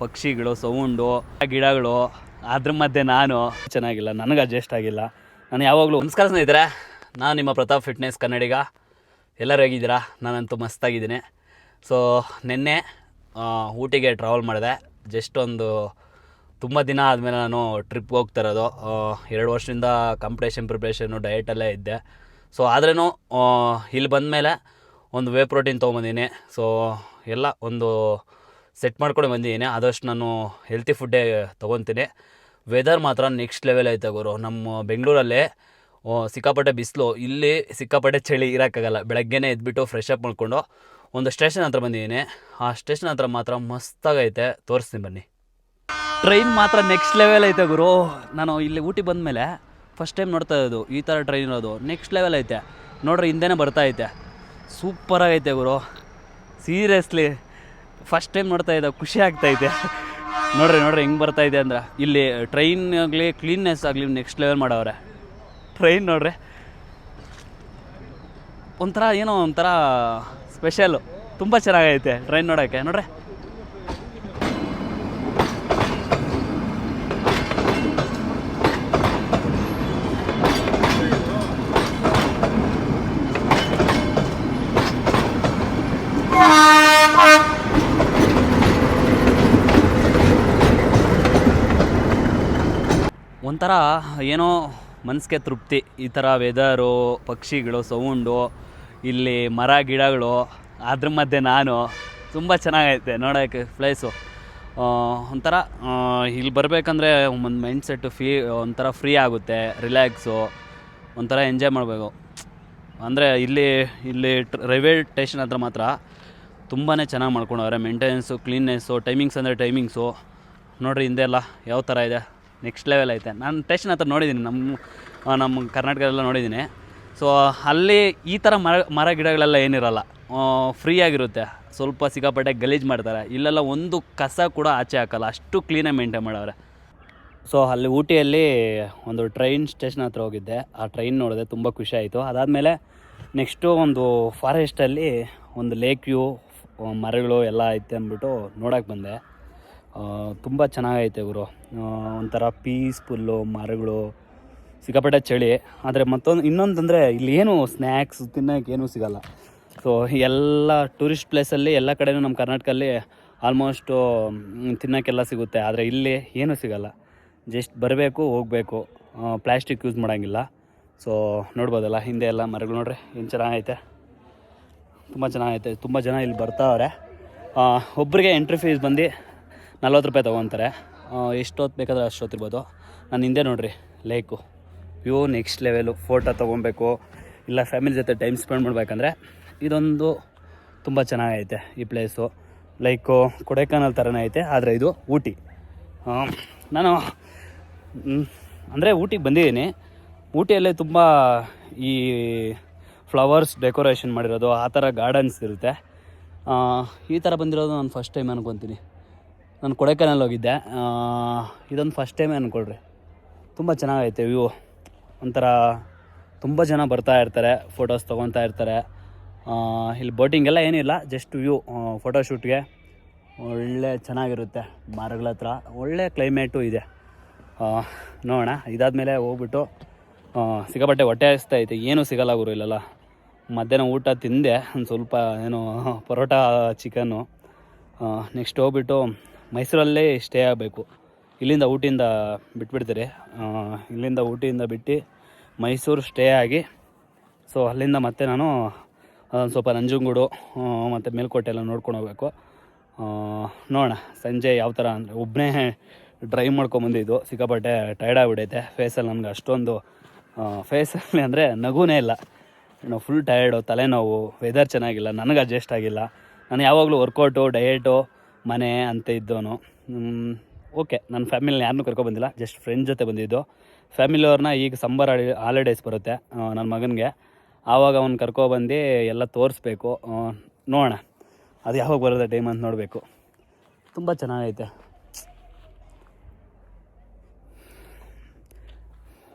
ಪಕ್ಷಿಗಳು, ಸೌಂಡು, ಗಿಡಗಳು, ಅದ್ರ ಮಧ್ಯೆ ನಾನು ಚೆನ್ನಾಗಿಲ್ಲ, ನನಗೆ ಅಡ್ಜಸ್ಟ್ ಆಗಿಲ್ಲ. ನಾನು ಯಾವಾಗಲೂ ನಮಸ್ಕಾರ ಸ್ನೇಹಿತರೆ, ನಾನು ನಿಮ್ಮ ಪ್ರತಾಪ್ ಫಿಟ್ನೆಸ್ ಕನ್ನಡಿಗ. ಎಲ್ಲರೂ ಹೇಗಿದ್ದೀರಾ? ನಾನಂತೂ ಮಸ್ತಾಗಿದ್ದೀನಿ. ಸೊ ನಿನ್ನೆ ಊಟಿಗೆ ಟ್ರಾವೆಲ್ ಮಾಡಿದೆ. ಜಸ್ಟ್ ಒಂದು ತುಂಬ ದಿನ ಆದಮೇಲೆ ನಾನು ಟ್ರಿಪ್ಗೆ ಹೋಗ್ತಾ ಇರೋದು. 2 ವರ್ಷದಿಂದ ಕಾಂಪಿಟೇಷನ್ ಪ್ರಿಪ್ರೇಷನ್ನು ಡಯಟಲ್ಲೇ ಇದ್ದೆ. ಸೊ ಆದ್ರೂ ಇಲ್ಲಿ ಬಂದಮೇಲೆ ಒಂದು ವೇ ಪ್ರೋಟೀನ್ ತೊಗೊಂಬಂದಿನಿ. ಸೊ ಎಲ್ಲ ಒಂದು ಸೆಟ್ ಮಾಡ್ಕೊಂಡು ಬಂದಿದ್ದೀನಿ. ಆದಷ್ಟು ನಾನು ಹೆಲ್ತಿ ಫುಡ್ಡೇ ತೊಗೊತೀನಿ. ವೆದರ್ ಮಾತ್ರ ನೆಕ್ಸ್ಟ್ ಲೆವೆಲ್ ಐತೆ ಗುರು. ನಮ್ಮ ಬೆಂಗಳೂರಲ್ಲಿ ಸಿಕ್ಕಾಪಟ್ಟೆ ಬಿಸಿಲು, ಇಲ್ಲಿ ಸಿಕ್ಕಾಪಟ್ಟೆ ಚಳಿ, ಇರೋಕ್ಕಾಗಲ್ಲ. ಬೆಳಗ್ಗೆನೇ ಎದ್ಬಿಟ್ಟು ಫ್ರೆಶ್ ಅಪ್ ಮಾಡ್ಕೊಂಡು ಒಂದು ಸ್ಟೇಷನ್ ಹತ್ರ ಬಂದಿದ್ದೀನಿ. ಆ ಸ್ಟೇಷನ್ ಹತ್ರ ಮಾತ್ರ ಮಸ್ತಾಗೈತೆ, ತೋರಿಸ್ತೀನಿ ಬನ್ನಿ. ಟ್ರೈನ್ ಮಾತ್ರ ನೆಕ್ಸ್ಟ್ ಲೆವೆಲ್ ಐತೆ ಗುರು. ನಾನು ಇಲ್ಲಿ ಊಟಿ ಬಂದಮೇಲೆ ಫಸ್ಟ್ ಟೈಮ್ ನೋಡ್ತಾ ಇರೋದು ಈ ಥರ ಟ್ರೈನ್ ಇರೋದು. ನೆಕ್ಸ್ಟ್ ಲೆವೆಲ್ ಐತೆ ನೋಡ್ರಿ, ಹಿಂದೆನೇ ಬರ್ತಾ ಐತೆ. ಸೂಪರಾಗೈತೆ ಗುರು, ಸೀರಿಯಸ್ಲಿ ಫಸ್ಟ್ ಟೈಮ್ ನೋಡ್ತಾ ಇದ್ದೆ, ಖುಷಿ ಆಗ್ತಾಯಿದೆ. ನೋಡ್ರಿ ಹೆಂಗೆ ಬರ್ತಾಯಿದೆ ಅಂದ್ರೆ, ಇಲ್ಲಿ ಟ್ರೈನ್ ಆಗಲಿ ಕ್ಲೀನ್ನೆಸ್ ಆಗಲಿ ನೆಕ್ಸ್ಟ್ ಲೆವೆಲ್ ಮಾಡವ್ರೆ. ಟ್ರೈನ್ ನೋಡ್ರಿ ಒಂಥರ ಸ್ಪೆಷಲು, ತುಂಬ ಚೆನ್ನಾಗೈತೆ ಟ್ರೈನ್ ನೋಡೋಕ್ಕೆ. ನೋಡ್ರಿ ಒಂಥರ ಏನೋ ಮನಸ್ಸಿಗೆ ತೃಪ್ತಿ. ಈ ಥರ ವೆದರು, ಪಕ್ಷಿಗಳು, ಸೌಂಡು, ಇಲ್ಲಿ ಮರ ಗಿಡಗಳು, ಅದ್ರ ಮಧ್ಯೆ ನಾನು, ತುಂಬ ಚೆನ್ನಾಗೈತೆ ನೋಡೋಕ್ಕೆ ಪ್ಲೇಸು. ಒಂಥರ ಇಲ್ಲಿ ಬರಬೇಕಂದ್ರೆ ಒಂದು ಮೈಂಡ್ಸೆಟ್ಟು ಒಂಥರ ಫ್ರೀ ಆಗುತ್ತೆ, ರಿಲ್ಯಾಕ್ಸು, ಒಂಥರ ಎಂಜಾಯ್ ಮಾಡಬೇಕು. ಅಂದರೆ ಇಲ್ಲಿ ರೈಲ್ವೆ ಸ್ಟೇಷನ್ ಹತ್ರ ಮಾತ್ರ ತುಂಬಾ ಚೆನ್ನಾಗಿ ಮಾಡ್ಕೊಂಡವ್ರೆ. ಮೇಂಟೆನೆನ್ಸು, ಕ್ಲೀನ್ನೆಸ್ಸು, ಟೈಮಿಂಗ್ಸ್ ಅಂದರೆ ಟೈಮಿಂಗ್ಸು ನೋಡಿರಿ ಹಿಂದೆಲ್ಲ ಯಾವ ಥರ ಇದೆ, ನೆಕ್ಸ್ಟ್ ಲೆವೆಲ್ ಐತೆ. ನಾನು ಸ್ಟೇಷನ್ ಹತ್ರ ನೋಡಿದ್ದೀನಿ, ನಮ್ಮ ಕರ್ನಾಟಕದಲ್ಲ ನೋಡಿದ್ದೀನಿ. ಸೊ ಅಲ್ಲಿ ಈ ಥರ ಮರ ಗಿಡಗಳೆಲ್ಲ ಏನಿರಲ್ಲ, ಫ್ರೀಯಾಗಿರುತ್ತೆ. ಸ್ವಲ್ಪ ಸಿಕ್ಕಾಪಟ್ಟೆ ಗಲೀಜು ಮಾಡ್ತಾರೆ. ಇಲ್ಲೆಲ್ಲ ಒಂದು ಕಸ ಕೂಡ ಆಚೆ ಹಾಕಲ್ಲ, ಅಷ್ಟು ಕ್ಲೀನಾಗಿ ಮೇಂಟೈನ್ ಮಾಡವ್ರೆ. ಸೊ ಅಲ್ಲಿ ಊಟಿಯಲ್ಲಿ ಒಂದು ಟ್ರೈನ್ ಸ್ಟೇಷನ್ ಹತ್ರ ಹೋಗಿದ್ದೆ. ಆ ಟ್ರೈನ್ ನೋಡಿದೆ, ತುಂಬ ಖುಷಿ ಆಯಿತು. ಅದಾದಮೇಲೆ ನೆಕ್ಸ್ಟು ಒಂದು ಫಾರೆಸ್ಟಲ್ಲಿ ಒಂದು ಲೇಕ್ ವ್ಯೂ, ಮರಗಳು ಎಲ್ಲ ಐತೆ ಅಂದ್ಬಿಟ್ಟು ನೋಡೋಕ್ಕೆ ಬಂದೆ. ತುಂಬ ಚೆನ್ನಾಗೈತೆ ಗುರು. ಒಂಥರ ಪೀಸ್ಫುಲ್ಲು, ಮರಗಳು, ಸಿಕ್ಕಾಪಟ್ಟೆ ಚಳಿ. ಆದರೆ ಇನ್ನೊಂದಂದರೆ ಇಲ್ಲಿ ಏನು ಸ್ನ್ಯಾಕ್ಸ್ ತಿನ್ನೋಕೆ ಏನೂ ಸಿಗೋಲ್ಲ. ಸೊ ಎಲ್ಲ ಟೂರಿಸ್ಟ್ ಪ್ಲೇಸಲ್ಲಿ ಎಲ್ಲ ಕಡೆಯೂ ನಮ್ಮ ಕರ್ನಾಟಕದಲ್ಲಿ ಆಲ್ಮೋಸ್ಟು ತಿನ್ನೋಕ್ಕೆಲ್ಲ ಸಿಗುತ್ತೆ. ಆದರೆ ಇಲ್ಲಿ ಏನೂ ಸಿಗೋಲ್ಲ. ಜಸ್ಟ್ ಬರಬೇಕು, ಹೋಗಬೇಕು, ಪ್ಲ್ಯಾಸ್ಟಿಕ್ ಯೂಸ್ ಮಾಡೋಂಗಿಲ್ಲ. ಸೊ ನೋಡ್ಬೋದಲ್ಲ ಹಿಂದೆ ಎಲ್ಲ ಮರಗಳು ನೋಡ್ರಿ ಏನು ಚೆನ್ನಾಗೈತೆ, ತುಂಬ ಚೆನ್ನಾಗೈತೆ. ತುಂಬ ಜನ ಇಲ್ಲಿ ಬರ್ತಾವ್ರೆ. ಒಬ್ಬರಿಗೆ ಎಂಟ್ರಿ ಫೀಸ್ ಬಂದು 40 ರೂಪಾಯಿ ತೊಗೊತಾರೆ. ಎಷ್ಟೊತ್ತು ಬೇಕಾದ್ರೆ ಅಷ್ಟೊತ್ತಿರ್ಬೋದು. ನಾನು ಹಿಂದೆ ನೋಡಿರಿ lake view next level. Photo ತೊಗೊಬೇಕು, ಇಲ್ಲ ಫ್ಯಾಮಿಲಿ ಜೊತೆ ಟೈಮ್ ಸ್ಪೆಂಡ್ ಮಾಡಬೇಕಂದ್ರೆ ಇದೊಂದು ತುಂಬ ಚೆನ್ನಾಗೈತೆ ಈ ಪ್ಲೇಸು. ಲೈಕು ಕೊಡೈಕನಾಲ್ ಥರನೇ ಐತೆ, ಆದರೆ ಇದು ಊಟಿ. ನಾನು ಅಂದರೆ ಊಟಿಗೆ ಬಂದಿದ್ದೀನಿ. ಊಟಿಯಲ್ಲೇ ತುಂಬ ಈ ಫ್ಲವರ್ಸ್ ಡೆಕೋರೇಷನ್ ಮಾಡಿರೋದು, ಆ ಥರ ಗಾರ್ಡನ್ಸ್ ಇರುತ್ತೆ. ಈ ಥರ ಬಂದಿರೋದು ನಾನು ಫಸ್ಟ್ ಟೈಮ್ ಅನ್ಕೊತೀನಿ. ನಾನು ಕೊಡೈಕನಾಲ್ ಹೋಗಿದ್ದೆ, ಇದೊಂದು ಫಸ್ಟ್ ಟೈಮೇ ಅಂದ್ಕೊಳ್ರಿ. ತುಂಬ ಚೆನ್ನಾಗೈತೆ ವ್ಯೂ. ಒಂಥರ ತುಂಬ ಜನ ಬರ್ತಾ ಇರ್ತಾರೆ, ಫೋಟೋಸ್ ತೊಗೊತಾ ಇರ್ತಾರೆ. ಇಲ್ಲಿ ಬೋಟಿಂಗೆಲ್ಲ ಏನಿಲ್ಲ, ಜಸ್ಟ್ ವ್ಯೂ, ಫೋಟೋಶೂಟ್ಗೆ ಒಳ್ಳೆ ಚೆನ್ನಾಗಿರುತ್ತೆ. ಮರಗಳ ಹತ್ರ ಒಳ್ಳೆ ಕ್ಲೈಮೇಟು ಇದೆ. ನೋಡೋಣ. ಇದಾದಮೇಲೆ ಹೋಗ್ಬಿಟ್ಟು ಸಿಕ್ಕಾಪಟ್ಟೆ ಹೊಟ್ಟೆ ಹಸಿತೈತೆ, ಏನೂ ಸಿಗೋಲ್ಲ ಗುರು ಇಲ್ಲೆಲ್ಲ. ಮಧ್ಯಾಹ್ನ ಊಟ ತಿಂದೆ ಒಂದು ಸ್ವಲ್ಪ, ಏನೋ ಪರೋಟ ಚಿಕನ್ನು. ನೆಕ್ಸ್ಟ್ ಹೋಗ್ಬಿಟ್ಟು ಮೈಸೂರಲ್ಲೇ ಸ್ಟೇ ಆಗಬೇಕು. ಇಲ್ಲಿಂದ ಊಟಿಯಿಂದ ಬಿಟ್ಬಿಡ್ತೀರಿ. ಇಲ್ಲಿಂದ ಊಟಿಯಿಂದ ಬಿಟ್ಟು ಮೈಸೂರು ಸ್ಟೇ ಆಗಿ, ಸೊ ಅಲ್ಲಿಂದ ಮತ್ತೆ ನಾನು ಅದೊಂದು ಸ್ವಲ್ಪ ನಂಜನಗೂಡು ಮತ್ತು ಮೇಲ್ಕೋಟೆ ಎಲ್ಲ ನೋಡ್ಕೊಂಡು ಹೋಗಬೇಕು. ನೋಡೋಣ ಸಂಜೆ ಯಾವ ಥರ. ಅಂದರೆ ಒಬ್ಬನೇ ಡ್ರೈವ್ ಮಾಡ್ಕೊಂಬಂದಿದ್ದು, ಸಿಕ್ಕಾಪಟ್ಟೆ ಟೈರ್ಡ್ ಆಗಿಬಿಡೈತೆ. ಫೇಸಲ್ಲಿ ನನಗೆ ಅಷ್ಟೊಂದು ಫೇಸಲ್ಲಿ ಅಂದರೆ ನಗುನೇ ಇಲ್ಲ. ಫುಲ್ ಟಯರ್ಡು, ತಲೆನೋವು, ವೆದರ್ ಚೆನ್ನಾಗಿಲ್ಲ, ನನಗೆ ಅಡ್ಜಸ್ಟ್ ಆಗಿಲ್ಲ. ನಾನು ಯಾವಾಗಲೂ ವರ್ಕೌಟು, ಡಯಟು, ಮನೆ ಅಂತ ಇದ್ದವನು. ಓಕೆ, ನನ್ನ ಫ್ಯಾಮಿಲಿನ ಯಾರನ್ನೂ ಕರ್ಕೊಬಂದಿಲ್ಲ, ಜಸ್ಟ್ ಫ್ರೆಂಡ್ ಜೊತೆ ಬಂದಿದ್ದು. ಫ್ಯಾಮಿಲಿಯವ್ರನ್ನ ಈಗ ಸಮ್ಮರ್ ಹಾಲಿಡೇಸ್ ಬರುತ್ತೆ ನನ್ನ ಮಗನಿಗೆ, ಆವಾಗ ಅವ್ನು ಕರ್ಕೊಬಂದು ಎಲ್ಲ ತೋರಿಸ್ಬೇಕು. ನೋಡೋಣ ಅದು ಯಾವಾಗ ಬರೋದೇ ಟೈಮ್ ಅಂತ ನೋಡಬೇಕು. ತುಂಬ ಚೆನ್ನಾಗೈತೆ.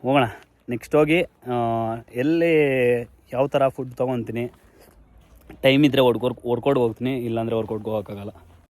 ಹೋಗೋಣ ನೆಕ್ಸ್ಟ್ ಹೋಗಿ ಎಲ್ಲಿ ಯಾವ ಥರ ಫುಡ್ ತೊಗೊತೀನಿ. ಟೈಮ್ ಇದ್ದರೆ ವರ್ಕೌಟ್ಗೆ ಹೋಗ್ತೀನಿ, ಇಲ್ಲಾಂದರೆ ವರ್ಕೌಟ್ಗೆ ಹೋಗೋಕ್ಕಾಗಲ್ಲ.